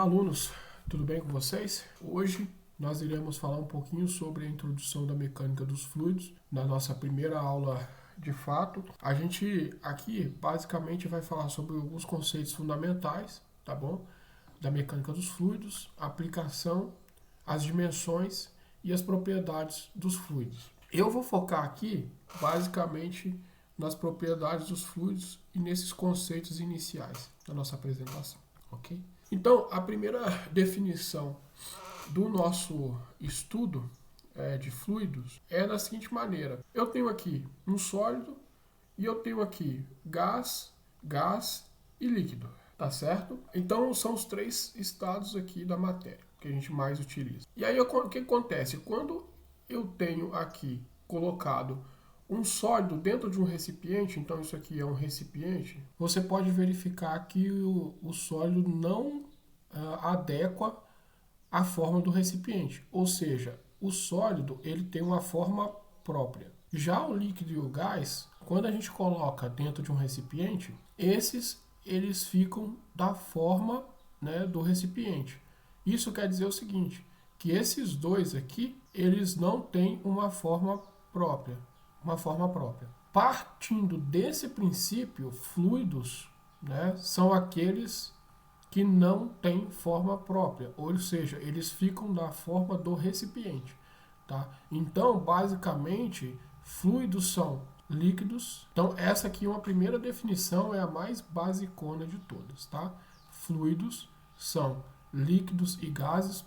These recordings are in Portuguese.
Olá, alunos, tudo bem com vocês? Hoje nós iremos falar um pouquinho sobre a introdução da mecânica dos fluidos. Na nossa primeira aula, de fato, a gente aqui basicamente vai falar sobre alguns conceitos fundamentais, tá bom? Da mecânica dos fluidos, a aplicação, as dimensões e as propriedades dos fluidos. Eu vou focar aqui basicamente nas propriedades dos fluidos e nesses conceitos iniciais da nossa apresentação, ok? Então, a primeira definição do nosso estudo de fluidos é da seguinte maneira. Eu tenho aqui um sólido e eu tenho aqui gás e líquido, tá certo? Então, são os três estados aqui da matéria que a gente mais utiliza. E aí, o que acontece? Quando eu tenho aqui colocado um sólido dentro de um recipiente, então isso aqui é um recipiente, você pode verificar que o sólido não adequa à forma do recipiente. Ou seja, o sólido ele tem uma forma própria. Já o líquido e o gás, quando a gente coloca dentro de um recipiente, eles ficam da forma, né, do recipiente. Isso quer dizer o seguinte, que esses dois aqui, eles não têm uma forma própria. Partindo desse princípio, fluidos, né, são aqueles que não têm forma própria, ou seja, eles ficam da forma do recipiente. Tá? Então, basicamente, fluidos são líquidos. Então, essa aqui é uma primeira definição, é a mais basicona de todas. Tá? Fluidos são líquidos e gases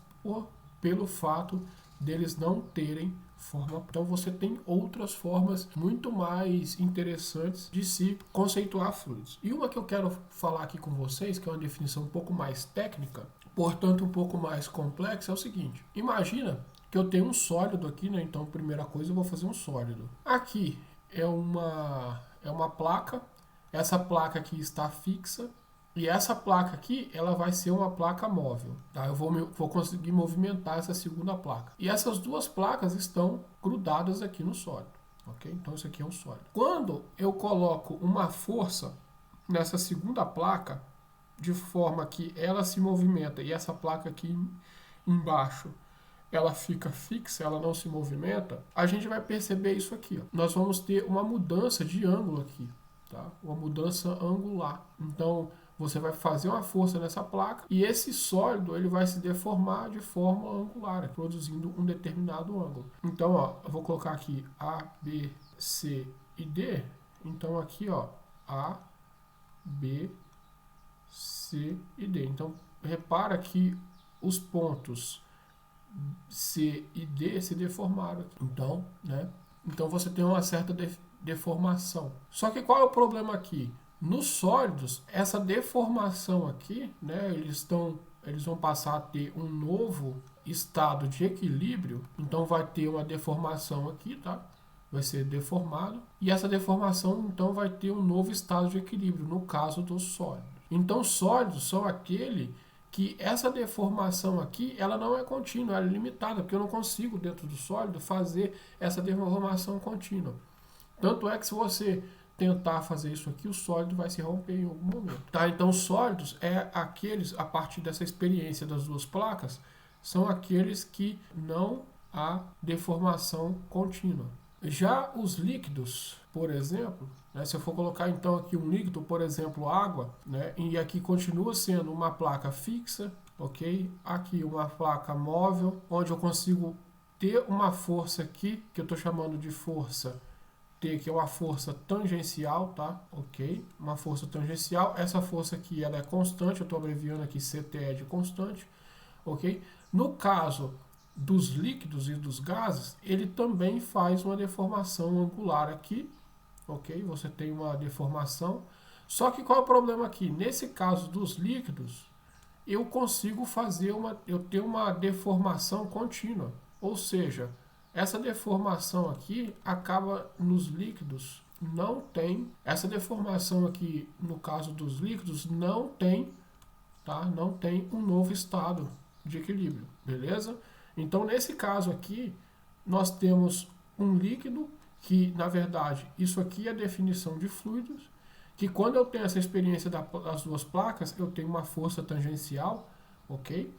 pelo fato deles não terem forma. Então você tem outras formas muito mais interessantes de se conceituar fluidos. E uma que eu quero falar aqui com vocês, que é uma definição um pouco mais técnica, portanto um pouco mais complexa, é o seguinte. Imagina que eu tenho um sólido aqui, né? Então, primeira coisa, eu vou fazer um sólido. Aqui é uma placa. Essa placa aqui está fixa. E essa placa aqui, ela vai ser uma placa móvel. Tá? Eu vou conseguir movimentar essa segunda placa. E essas duas placas estão grudadas aqui no sólido. Okay? Então, isso aqui é um sólido. Quando eu coloco uma força nessa segunda placa, de forma que ela se movimenta e essa placa aqui embaixo, ela fica fixa, ela não se movimenta, a gente vai perceber isso aqui. Ó. Nós vamos ter uma mudança de ângulo aqui. Tá? Uma mudança angular. Então, você vai fazer uma força nessa placa e esse sólido ele vai se deformar de forma angular, produzindo um determinado ângulo. Então, ó, eu vou colocar aqui A, B, C e D. Então, aqui, ó, A, B, C e D. Então, repara que os pontos C e D se deformaram aqui. Então, né? Então, você tem uma certa deformação. Só que qual é o problema aqui? Nos sólidos, essa deformação aqui, né, eles vão passar a ter um novo estado de equilíbrio, então vai ter uma deformação aqui, tá? Vai ser deformado, e essa deformação então vai ter um novo estado de equilíbrio, no caso dos sólidos. Então, sólidos são aquele que essa deformação aqui, ela não é contínua, ela é limitada, porque eu não consigo, dentro do sólido, fazer essa deformação contínua. Tanto é que se você tentar fazer isso aqui, o sólido vai se romper em algum momento. Tá? Então, sólidos é aqueles, a partir dessa experiência das duas placas, são aqueles que não há deformação contínua. Já os líquidos, por exemplo, né, se eu for colocar então aqui um líquido, por exemplo, água, né, e aqui continua sendo uma placa fixa, ok? Aqui uma placa móvel, onde eu consigo ter uma força aqui, que eu estou chamando de força T, que é uma força tangencial, tá? Ok? Uma força tangencial. Essa força aqui ela é constante, eu estou abreviando aqui CTE de constante, ok? No caso dos líquidos e dos gases, ele também faz uma deformação angular aqui, ok? Você tem uma deformação. Só que qual é o problema aqui? Nesse caso dos líquidos, eu consigo ter uma deformação contínua, ou seja, essa deformação aqui acaba nos líquidos, não tem. Essa deformação aqui, no caso dos líquidos, não tem, tá? Não tem um novo estado de equilíbrio, beleza? Então, nesse caso aqui, nós temos um líquido que, na verdade, isso aqui é a definição de fluidos, que quando eu tenho essa experiência das duas placas, eu tenho uma força tangencial, ok?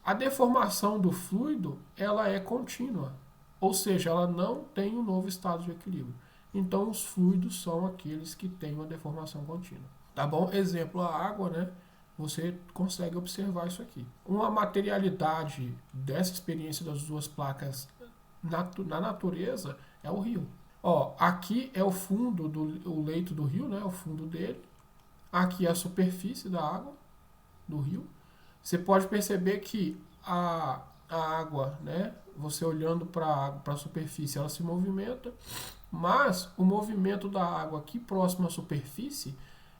A deformação do fluido, ela é contínua, ou seja, ela não tem um novo estado de equilíbrio. Então, os fluidos são aqueles que têm uma deformação contínua. Tá bom? Exemplo, a água, né? Você consegue observar isso aqui. Uma materialidade dessa experiência das duas placas na natureza é o rio. Ó, aqui é o fundo o leito do rio, né? O fundo dele. Aqui é a superfície da água do rio. Você pode perceber que a água, né? Você olhando para a superfície, ela se movimenta, mas o movimento da água aqui próximo à superfície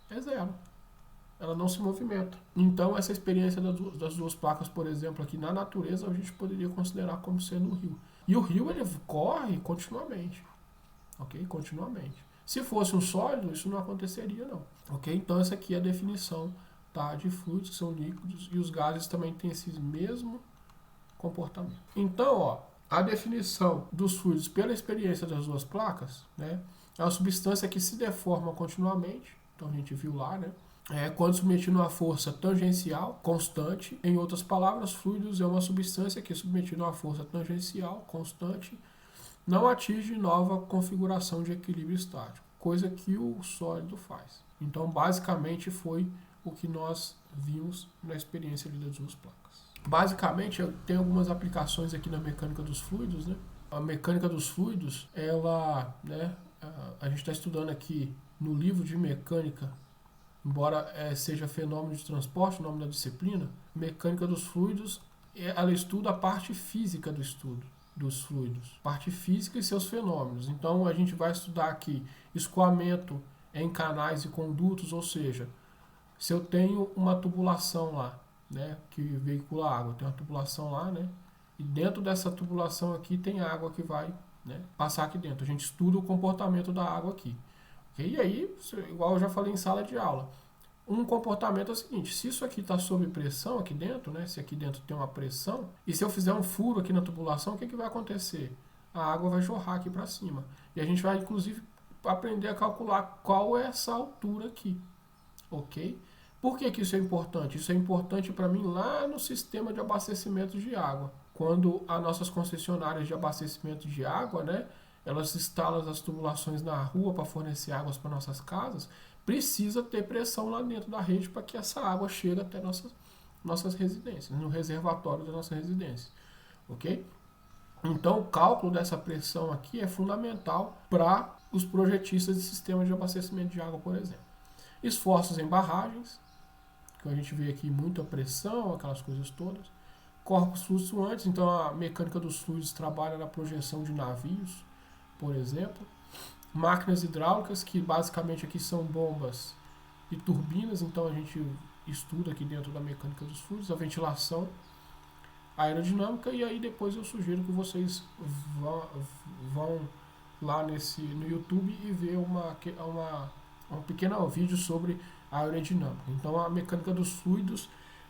é zero. Ela não se movimenta. Então, essa experiência das duas placas, por exemplo, aqui na natureza, a gente poderia considerar como sendo um rio. E o rio, ele corre continuamente. Ok? Continuamente. Se fosse um sólido, isso não aconteceria, não. Ok? Então, essa aqui é a definição, tá, de fluidos, que são líquidos, e os gases também têm esse mesmo comportamento. Então, ó, a definição dos fluidos pela experiência das duas placas, né, é uma substância que se deforma continuamente. Então, a gente viu lá, né? Quando submetido a uma força tangencial constante. Em outras palavras, fluidos é uma substância que, submetida a uma força tangencial constante, não atinge nova configuração de equilíbrio estático, coisa que o sólido faz. Então, basicamente, foi o que nós vimos na experiência ali das duas placas. Basicamente, tem algumas aplicações aqui na mecânica dos fluidos, né? A mecânica dos fluidos, ela, né, a gente está estudando aqui no livro de mecânica, embora seja fenômeno de transporte, o nome da disciplina, mecânica dos fluidos, ela estuda a parte física do estudo dos fluidos, parte física e seus fenômenos. Então, a gente vai estudar aqui escoamento em canais e condutos, ou seja, se eu tenho uma tubulação lá, né, que veicula água, tem uma tubulação lá, né, e dentro dessa tubulação aqui tem água que vai, né, passar aqui dentro. A gente estuda o comportamento da água aqui. E aí, igual eu já falei em sala de aula, um comportamento é o seguinte: se isso aqui está sob pressão aqui dentro, né, se aqui dentro tem uma pressão, e se eu fizer um furo aqui na tubulação, o que vai acontecer? A água vai jorrar aqui para cima. E a gente vai, inclusive, aprender a calcular qual é essa altura aqui. Ok? Por que isso é importante? Isso é importante para mim lá no sistema de abastecimento de água. Quando as nossas concessionárias de abastecimento de água, né, elas instalam as tubulações na rua para fornecer águas para nossas casas, precisa ter pressão lá dentro da rede para que essa água chegue até nossas residências, no reservatório da nossa residência. Ok? Então, o cálculo dessa pressão aqui é fundamental para os projetistas de sistema de abastecimento de água, por exemplo. Esforços em barragens, que a gente vê aqui muita pressão, aquelas coisas todas. Corpos flutuantes, então a mecânica dos fluidos trabalha na projeção de navios, por exemplo. Máquinas hidráulicas, que basicamente aqui são bombas e turbinas, então a gente estuda aqui dentro da mecânica dos fluidos, a ventilação, a aerodinâmica, e aí depois eu sugiro que vocês vão lá no YouTube e ver um pequeno vídeo sobre a aerodinâmica. Então a mecânica dos fluidos,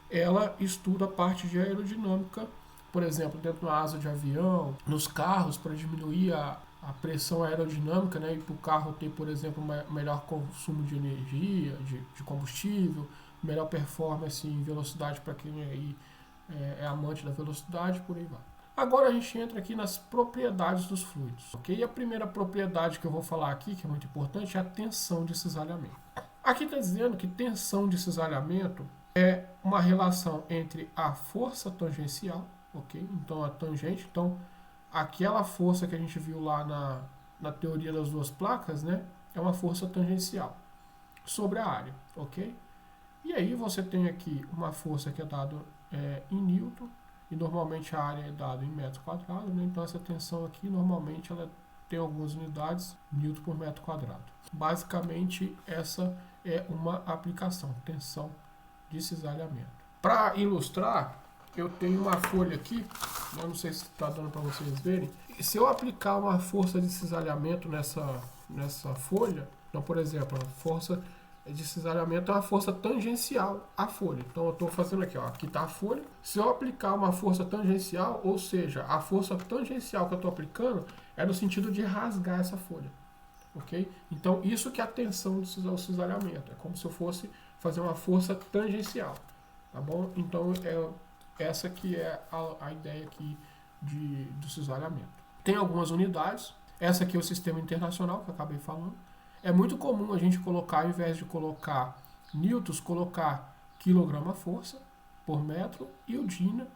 ela estuda a parte de aerodinâmica, por exemplo, dentro da asa de avião, nos carros, para diminuir a pressão aerodinâmica, né, e para o carro ter, por exemplo, melhor consumo de energia, de combustível, melhor performance em velocidade para quem aí é amante da velocidade, por aí vai. Agora a gente entra aqui nas propriedades dos fluidos. Okay? E a primeira propriedade que eu vou falar aqui, que é muito importante, é a tensão de cisalhamento. Aqui está dizendo que tensão de cisalhamento é uma relação entre a força tangencial, ok? Então a tangente, então aquela força que a gente viu lá na teoria das duas placas, né, é uma força tangencial sobre a área, ok? E aí você tem aqui uma força que é dada em Newton, e normalmente a área é dada em metro quadrado, né? Então essa tensão aqui normalmente ela tem algumas unidades, Newton por metro quadrado. Basicamente essa é uma aplicação, tensão de cisalhamento. Para ilustrar, eu tenho uma folha aqui, eu não sei se está dando para vocês verem. Se eu aplicar uma força de cisalhamento nessa folha, então, por exemplo, a força de cisalhamento é uma força tangencial à folha. Então eu estou fazendo aqui, ó, aqui está a folha. Se eu aplicar uma força tangencial, ou seja, a força tangencial que eu estou aplicando é no sentido de rasgar essa folha. Ok? Então isso que é a tensão do cisalhamento. É como se eu fosse fazer uma força tangencial. tá bom? Então, essa que é a ideia aqui do cisalhamento. Tem algumas unidades. Essa aqui é o sistema internacional, que eu acabei falando. É muito comum a gente colocar, ao invés de colocar newtons, colocar quilograma-força por metro e o dina,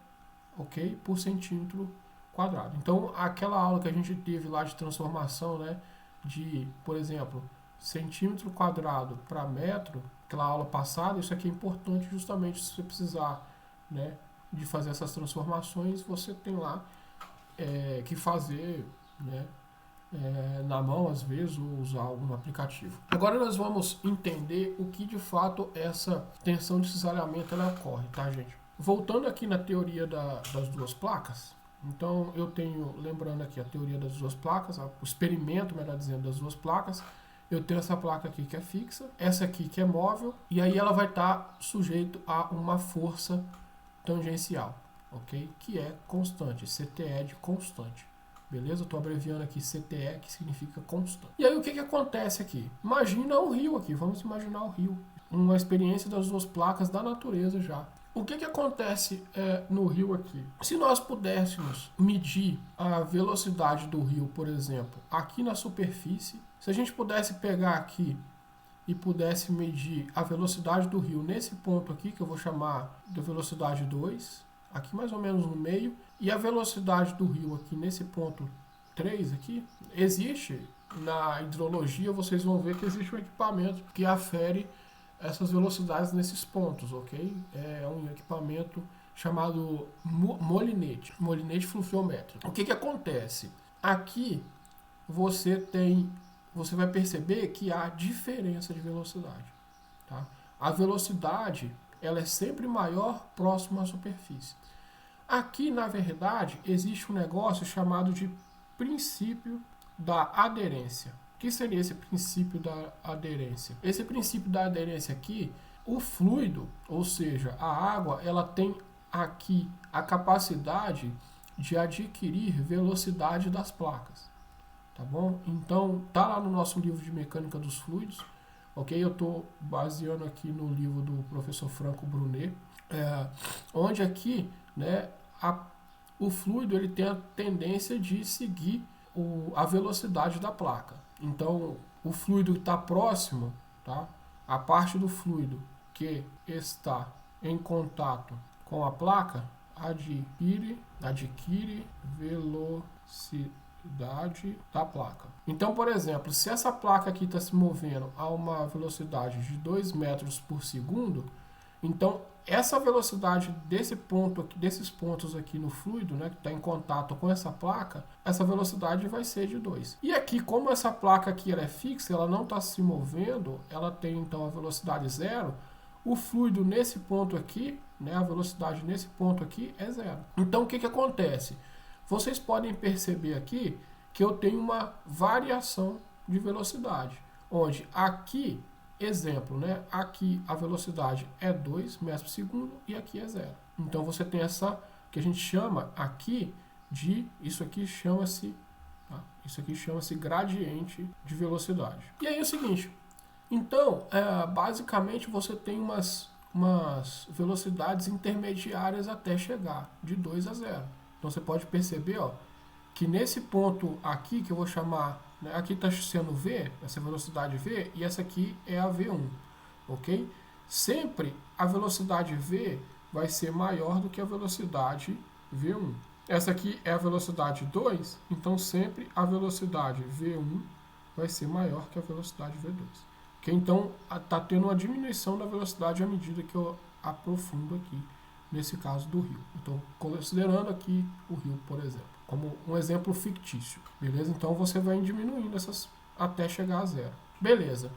ok, por centímetro quadrado. Então, aquela aula que a gente teve lá de transformação, né, de, por exemplo, centímetro quadrado para metro, aquela aula passada, isso aqui é importante justamente se você precisar, né, de fazer essas transformações, você tem lá que fazer, né, na mão às vezes, ou usar algum aplicativo. Agora nós vamos entender o que de fato essa tensão de cisalhamento ela ocorre, tá, gente? Voltando aqui na teoria das duas placas, então eu tenho, lembrando aqui a teoria das duas placas, o experimento, melhor dizendo, das duas placas, eu tenho essa placa aqui que é fixa, essa aqui que é móvel, e aí ela vai estar sujeito a uma força tangencial, ok? Que é constante, CTE de constante. Beleza? Eu estou abreviando aqui CTE, que significa constante. E aí o que acontece aqui? Imagina o rio aqui, vamos imaginar o rio. Uma experiência das duas placas da natureza já. O que acontece no rio aqui? Se nós pudéssemos medir a velocidade do rio, por exemplo, aqui na superfície, se a gente pudesse pegar aqui e pudesse medir a velocidade do rio nesse ponto aqui, que eu vou chamar de velocidade 2, aqui mais ou menos no meio, e a velocidade do rio aqui nesse ponto 3 aqui, existe na hidrologia, vocês vão ver que existe um equipamento que afere essas velocidades nesses pontos, ok? É um equipamento chamado molinete fluviométrico. O que acontece? Aqui você vai perceber que há diferença de velocidade, tá? A velocidade ela é sempre maior próximo à superfície. Aqui, na verdade, existe um negócio chamado de princípio da aderência. O que seria esse princípio da aderência? Esse princípio da aderência aqui, o fluido, ou seja, a água, ela tem aqui a capacidade de adquirir velocidade das placas, tá bom? Então, tá lá no nosso livro de mecânica dos fluidos, ok? Eu estou baseando aqui no livro do professor Franco Brunet, onde aqui, né, o fluido ele tem a tendência de seguir a velocidade da placa. Então, o fluido que está próximo, tá? A parte do fluido que está em contato com a placa adquire velocidade da placa. Então, por exemplo, se essa placa aqui está se movendo a uma velocidade de 2 metros por segundo, então essa velocidade desses pontos aqui no fluido, né, que está em contato com essa placa, essa velocidade vai ser de 2. E aqui, como essa placa aqui ela é fixa, ela não está se movendo, ela tem então a velocidade 0, o fluido nesse ponto aqui, né, a velocidade nesse ponto aqui é 0. Então o que acontece? Vocês podem perceber aqui que eu tenho uma variação de velocidade, onde aqui, exemplo, né? Aqui a velocidade é 2 metros por segundo e aqui é 0. Então você tem essa que a gente chama aqui de, isso aqui chama-se gradiente de velocidade. E aí é o seguinte, então basicamente você tem umas velocidades intermediárias até chegar de 2 a 0. Então você pode perceber, ó, que nesse ponto aqui, que eu vou chamar, né, aqui está sendo V, essa velocidade V, e essa aqui é a V1, ok? Sempre a velocidade V vai ser maior do que a velocidade V1. Essa aqui é a velocidade 2, então sempre a velocidade V1 vai ser maior que a velocidade V2. Okay? Então está tendo uma diminuição da velocidade à medida que eu aprofundo aqui, nesse caso do rio. Então, considerando aqui o rio, por exemplo, como um exemplo fictício, beleza? Então você vai diminuindo essas até chegar a 0. Beleza.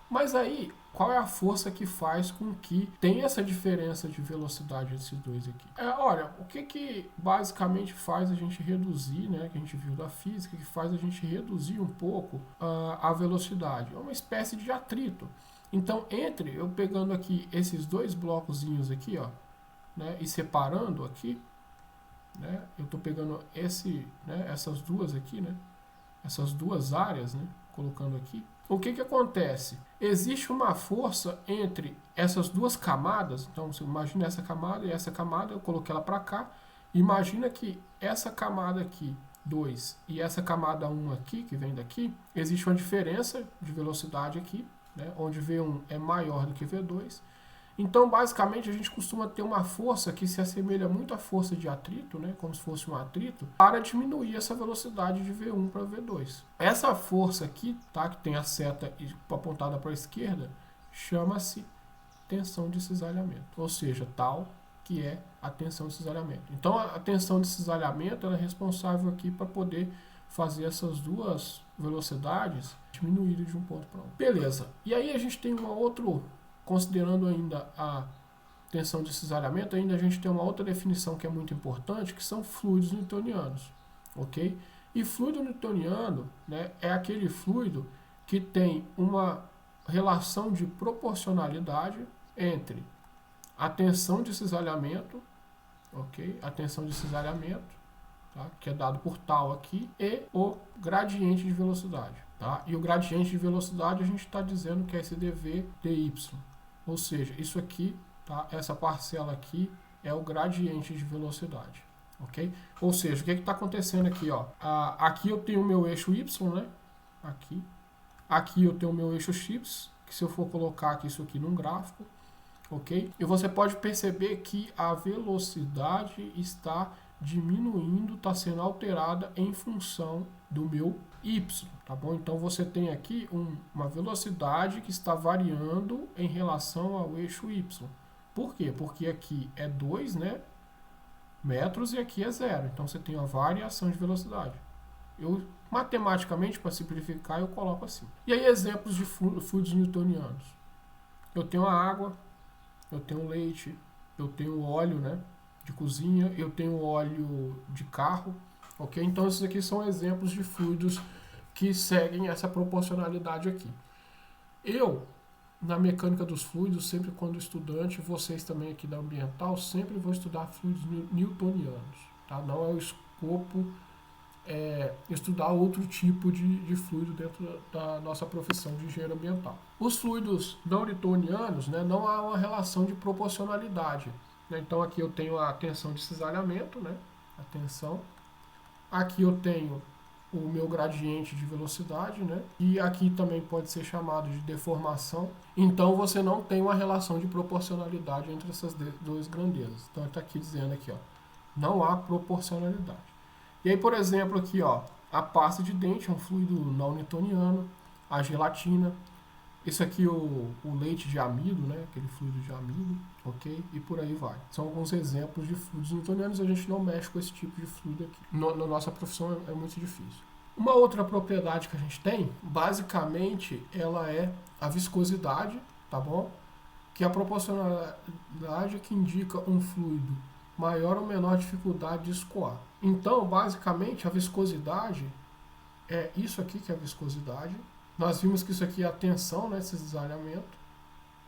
Mas aí, qual é a força que faz com que tenha essa diferença de velocidade desses dois aqui? Olha, o que basicamente faz a gente reduzir, né, que a gente viu da física, que faz a gente reduzir um pouco a velocidade? É uma espécie de atrito. Então, eu pegando aqui esses dois blocozinhos aqui, ó, né, e separando aqui, né, eu estou pegando essas duas aqui, né, essas duas áreas, né, colocando aqui, o que que acontece? Existe uma força entre essas duas camadas. Então, você imagina essa camada e essa camada, eu coloquei ela para cá. Imagina que essa camada aqui, 2, e essa camada 1 aqui, que vem daqui, existe uma diferença de velocidade aqui, né, onde V1 é maior do que V2. Então, basicamente, a gente costuma ter uma força que se assemelha muito à força de atrito, né, como se fosse um atrito, para diminuir essa velocidade de V1 para V2. Essa força aqui, tá, que tem a seta apontada para a esquerda, chama-se tensão de cisalhamento, ou seja, tal que é a tensão de cisalhamento. Então, a tensão de cisalhamento ela é responsável aqui para poder fazer essas duas velocidades diminuírem de um ponto para outro. Beleza. E aí a gente tem uma outra, considerando ainda a tensão de cisalhamento, ainda a gente tem uma outra definição que é muito importante, que são fluidos newtonianos, ok? E fluido newtoniano, né, é aquele fluido que tem uma relação de proporcionalidade entre a tensão de cisalhamento, ok? A tensão de cisalhamento, tá? Que é dado por tal aqui, e o gradiente de velocidade, tá? E o gradiente de velocidade a gente está dizendo que é esse dv dy, ou seja, isso aqui, tá? Essa parcela aqui é o gradiente de velocidade, ok? Ou seja, o que está acontecendo aqui, ó? Aqui eu tenho o meu eixo y, né? Aqui eu tenho o meu eixo x, que se eu for colocar aqui isso aqui num gráfico, ok? E você pode perceber que a velocidade está diminuindo, está sendo alterada em função do meu y, tá bom? Então você tem aqui uma velocidade que está variando em relação ao eixo y. Por quê? Porque aqui é 2, né, metros e aqui é 0. Então você tem uma variação de velocidade. Eu, matematicamente, para simplificar, eu coloco assim. E aí, exemplos de fluidos newtonianos. Eu tenho a água, eu tenho leite, eu tenho óleo, né, de cozinha, eu tenho óleo de carro, ok? Então, esses aqui são exemplos de fluidos que seguem essa proporcionalidade aqui. Eu, na mecânica dos fluidos, sempre quando estudante, vocês também aqui da ambiental, sempre vou estudar fluidos newtonianos, tá? Não é o escopo estudar outro tipo de fluido dentro da nossa profissão de engenheiro ambiental. Os fluidos não newtonianos, né, não há uma relação de proporcionalidade, né? Então aqui eu tenho a tensão de cisalhamento, né, a tensão. Aqui eu tenho o meu gradiente de velocidade, né, e aqui também pode ser chamado de deformação. Então você não tem uma relação de proporcionalidade entre essas duas grandezas. Então está aqui dizendo aqui, ó, não há proporcionalidade. E aí, por exemplo, aqui, ó, a pasta de dente é um fluido não newtoniano, a gelatina, isso aqui o leite de amido, né, aquele fluido de amido, ok? E por aí vai. São alguns exemplos de fluidos newtonianos, a gente não mexe com esse tipo de fluido aqui. Na nossa profissão é muito difícil. Uma outra propriedade que a gente tem, basicamente, ela é a viscosidade, tá bom? Que é a proporcionalidade que indica um fluido maior ou menor dificuldade de escoar. Então, basicamente, a viscosidade é isso aqui que é a viscosidade. Nós vimos que isso aqui é a tensão, né, esse cisalhamento.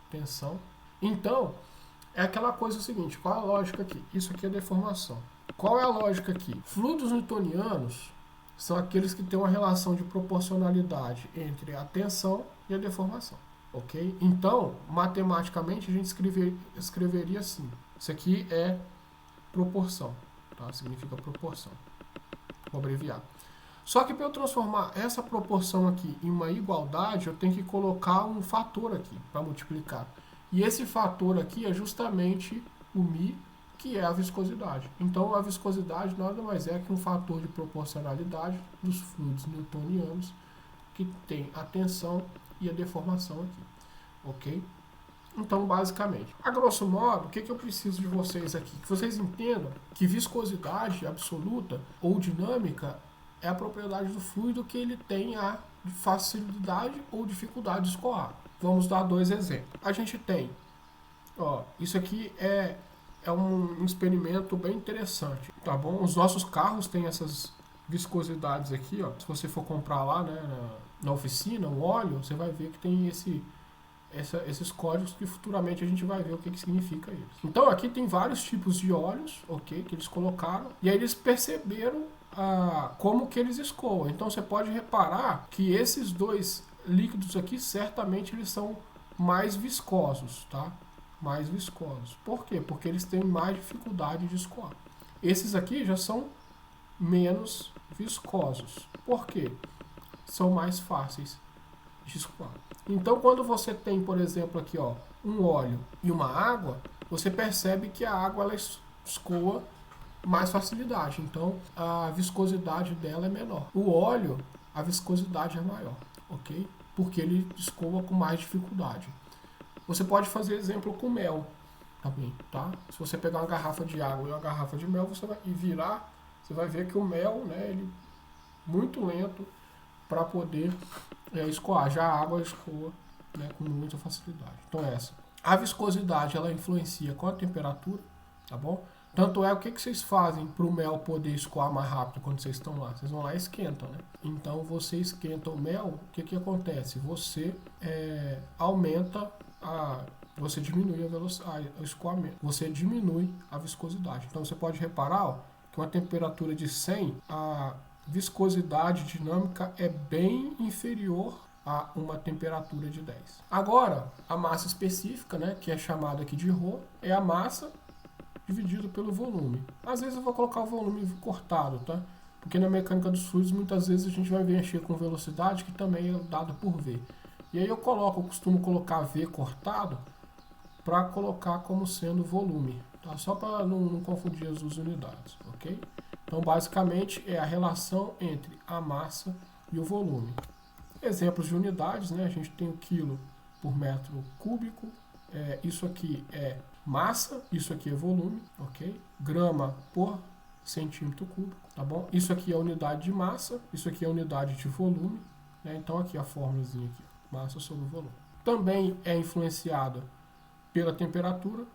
Tensão. Então, é aquela coisa seguinte, qual a lógica aqui? Isso aqui é deformação. Qual é a lógica aqui? Fluidos newtonianos são aqueles que têm uma relação de proporcionalidade entre a tensão e a deformação. Ok? Então, matematicamente, a gente escreveria assim. Isso aqui é proporção, tá? Significa proporção. Vou abreviar. Só que para eu transformar essa proporção aqui em uma igualdade, eu tenho que colocar um fator aqui para multiplicar. E esse fator aqui é justamente o μ, que é a viscosidade. Então, a viscosidade nada mais é que um fator de proporcionalidade dos fluidos newtonianos que tem a tensão e a deformação aqui. Ok? Então, basicamente, a grosso modo, o que eu preciso de vocês aqui? Que vocês entendam que viscosidade absoluta ou dinâmica é a propriedade do fluido que ele tem a facilidade ou dificuldade de escoar. Vamos dar dois exemplos. A gente tem, ó, isso aqui é um experimento bem interessante, tá bom? Os nossos carros têm essas viscosidades aqui, ó. Se você for comprar lá, né, na oficina, o óleo, você vai ver que tem esses códigos que futuramente a gente vai ver o que significa isso. Então aqui tem vários tipos de óleos, ok, que eles colocaram, e aí eles perceberam como que eles escoam. Então você pode reparar que esses dois líquidos aqui, certamente eles são mais viscosos, tá? Mais viscosos. Por quê? Porque eles têm mais dificuldade de escoar. Esses aqui já são menos viscosos. Por quê? São mais fáceis de escoar. Então, quando você tem, por exemplo, aqui, ó, um óleo e uma água, você percebe que a água ela escoa mais facilidade. Então, a viscosidade dela é menor. O óleo, a viscosidade é maior, ok? Porque ele escoa com mais dificuldade. Você pode fazer exemplo com mel também, tá? Se você pegar uma garrafa de água e uma garrafa de mel, você vai virar, você vai ver que o mel, né, ele muito lento para poder escoar. Já a água escoa, né, com muita facilidade. Então essa. A viscosidade ela influencia com a temperatura, tá bom? Tanto é o que vocês fazem para o mel poder escoar mais rápido quando vocês estão lá. Vocês vão lá e esquentam, né? Então você esquenta o mel, o que acontece? Você aumenta você diminui a velocidade, o escoamento. Você diminui a viscosidade. Então você pode reparar, ó, que uma temperatura de 100, a viscosidade dinâmica é bem inferior a uma temperatura de 10. Agora, a massa específica, né, que é chamada aqui de ρ, é a massa dividido pelo volume. Às vezes eu vou colocar o volume cortado, tá? Porque na mecânica dos fluidos, muitas vezes a gente vai mexer com velocidade, que também é dado por V. E aí eu costumo colocar V cortado para colocar como sendo volume, tá? Só para não confundir as duas unidades, ok? Então, basicamente, é a relação entre a massa e o volume. Exemplos de unidades, né? A gente tem o quilo por metro cúbico. Isso aqui é massa, isso aqui é volume, ok? Grama por centímetro cúbico, tá bom? Isso aqui é unidade de massa, isso aqui é unidade de volume, né? Então, aqui a fórmulazinha aqui, massa sobre volume. Também é influenciada pela temperatura,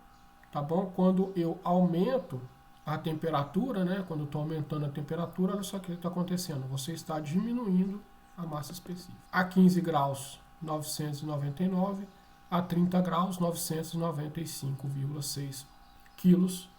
tá bom? Quando eu aumento a temperatura, né? Quando eu estou aumentando a temperatura, olha só o que está acontecendo. Você está diminuindo a massa específica. A 15 graus, 999. A 30 graus, 995,6 quilos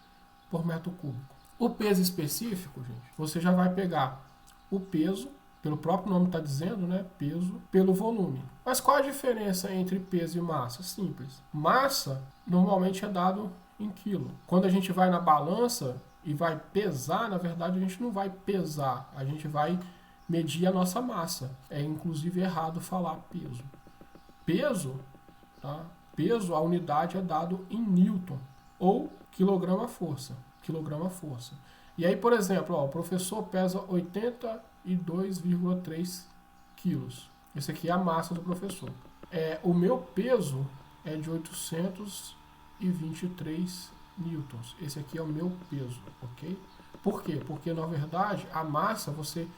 por metro cúbico. O peso específico, gente, você já vai pegar o peso, pelo próprio nome está dizendo, né? Peso pelo volume. Mas qual a diferença entre peso e massa? Simples. Massa normalmente é dado em quilo. Quando a gente vai na balança e vai pesar, na verdade a gente não vai pesar, a gente vai medir a nossa massa. É inclusive errado falar peso. Peso, tá? Peso, a unidade é dado em newton ou quilograma-força. Quilograma-força. E aí, por exemplo, ó, o professor pesa 82,3 quilos. Esse aqui é a massa do professor. O meu peso é de 823 newtons. Esse aqui é o meu peso, ok? Por quê? Porque, na verdade, a massa, você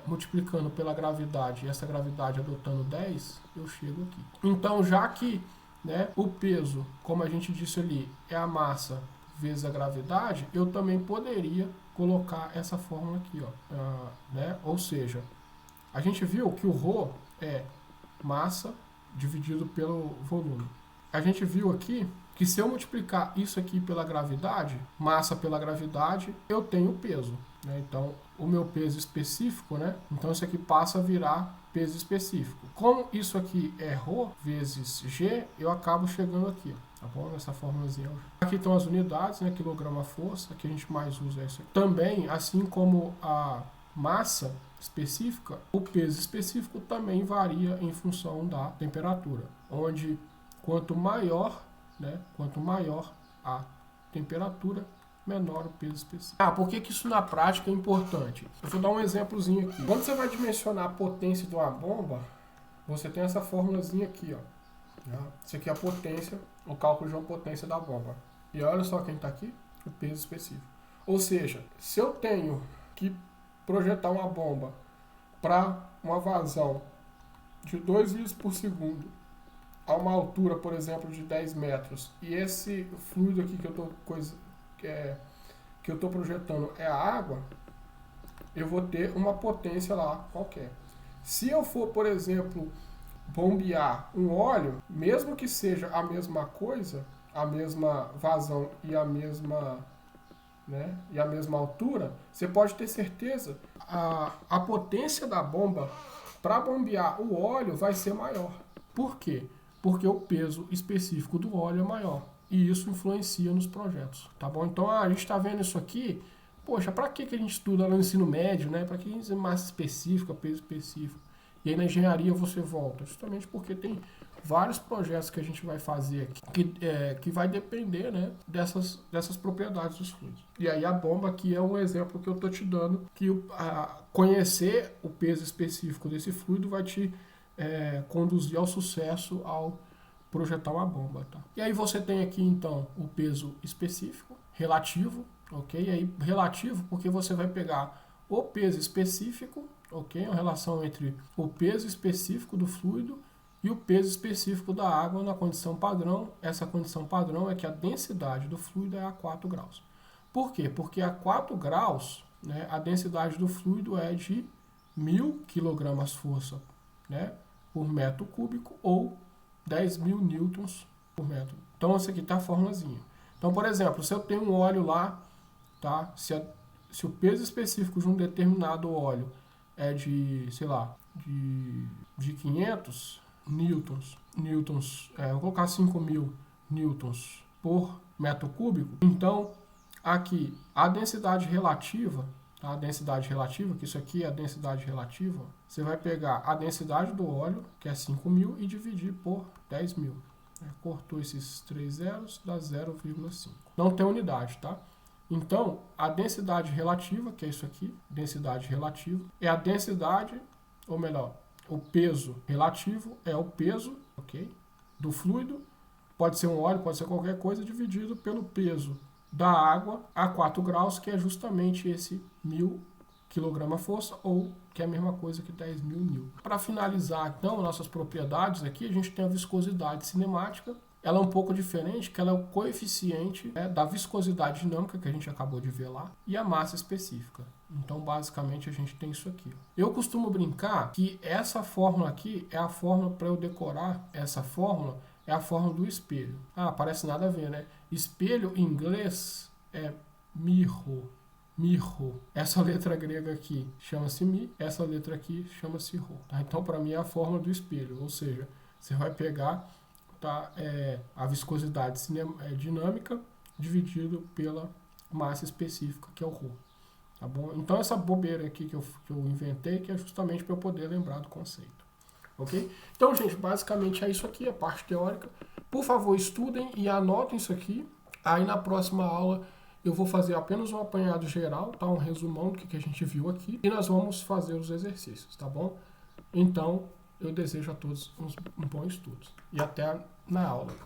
multiplicando pela gravidade e essa gravidade adotando 10, eu chego aqui. Então, já que, né, o peso, como a gente disse ali, é a massa vezes a gravidade, eu também poderia colocar essa fórmula aqui, ó, né? Ou seja, a gente viu que o ρ é massa dividido pelo volume. A gente viu aqui que se eu multiplicar isso aqui pela gravidade, massa pela gravidade, eu tenho peso, né? Então, o meu peso específico, né? Então, isso aqui passa a virar peso específico. Como isso aqui é ρ vezes g, eu acabo chegando aqui, ó. Tá bom? Nessa fórmulazinha. Aqui estão as unidades, né? Quilograma-força, que a gente mais usa isso aqui. Também, assim como a massa específica, o peso específico também varia em função da temperatura, onde quanto maior, né? Quanto maior a temperatura, menor o peso específico. Por que isso na prática é importante? Eu vou dar um exemplozinho aqui. Quando você vai dimensionar a potência de uma bomba, você tem essa fórmulazinha aqui, ó. Isso aqui é a potência, o cálculo de uma potência da bomba. E olha só quem está aqui, o peso específico. Ou seja, se eu tenho que projetar uma bomba para uma vazão de 2 litros por segundo a uma altura, por exemplo, de 10 metros, e esse fluido aqui que eu estou projetando é a água, eu vou ter uma potência lá qualquer. Se eu for, por exemplo, bombear um óleo, mesmo que seja a mesma coisa, a mesma vazão e a mesma né, e a mesma altura, você pode ter certeza a potência da bomba para bombear o óleo vai ser maior. Por quê? Porque o peso específico do óleo é maior. E isso influencia nos projetos, tá bom? Então a gente está vendo isso aqui. Poxa, para que a gente estuda no ensino médio, né? Para que a gente usa massa específica, peso específico? E aí na engenharia você volta, justamente porque tem vários projetos que a gente vai fazer aqui que vai depender, né, dessas propriedades dos fluidos. E aí a bomba aqui é um exemplo que eu estou te dando, que conhecer o peso específico desse fluido vai te conduzir ao sucesso ao projetar uma bomba. Tá? E aí você tem aqui então o peso específico, relativo, ok? E aí relativo porque você vai pegar o peso específico, ok? A relação entre o peso específico do fluido e o peso específico da água na condição padrão. Essa condição padrão é que a densidade do fluido é a 4 graus. Por quê? Porque a 4 graus, né, a densidade do fluido é de 1.000 kg-força, né, por metro cúbico ou 10.000 newtons por metro. Então, essa aqui está a formulazinha. Então, por exemplo, se eu tenho um óleo lá, tá? Se o peso específico de um determinado óleo é de, sei lá, de 500 newtons, vou colocar 5.000 newtons por metro cúbico, então aqui a densidade relativa, tá? A densidade relativa, que isso aqui é a densidade relativa, você vai pegar a densidade do óleo, que é 5.000, e dividir por 10.000. Cortou esses 3 zeros, dá 0,5. Não tem unidade, tá? Então, a densidade relativa, que é isso aqui, densidade relativa, é a densidade, ou melhor, o peso relativo é o peso, ok, do fluido, pode ser um óleo, pode ser qualquer coisa, dividido pelo peso da água a 4 graus, que é justamente esse 1.000 kg-força, ou que é a mesma coisa que 10.000 newton. Para finalizar, então, nossas propriedades aqui, a gente tem a viscosidade cinemática. Ela é um pouco diferente, que ela é o coeficiente, né, da viscosidade dinâmica, que a gente acabou de ver lá, e a massa específica. Então, basicamente, a gente tem isso aqui. Eu costumo brincar que essa fórmula aqui é a fórmula para eu decorar. Essa fórmula é a fórmula do espelho. Ah, parece nada a ver, né? Espelho em inglês é mirror. Mirror. Essa letra grega aqui chama-se mi, essa letra aqui chama-se rho. Tá? Então, para mim, é a fórmula do espelho. Ou seja, você vai pegar, tá, a viscosidade dinâmica dividido pela massa específica, que é o rho. Tá bom? Então, essa bobeira aqui que eu inventei, que é justamente para eu poder lembrar do conceito. Ok? Então, gente, basicamente é isso aqui, a parte teórica. Por favor, estudem e anotem isso aqui. Aí, na próxima aula, eu vou fazer apenas um apanhado geral, tá? Um resumão do que a gente viu aqui. E nós vamos fazer os exercícios, tá bom? Então, eu desejo a todos um bom estudo. E até na aula.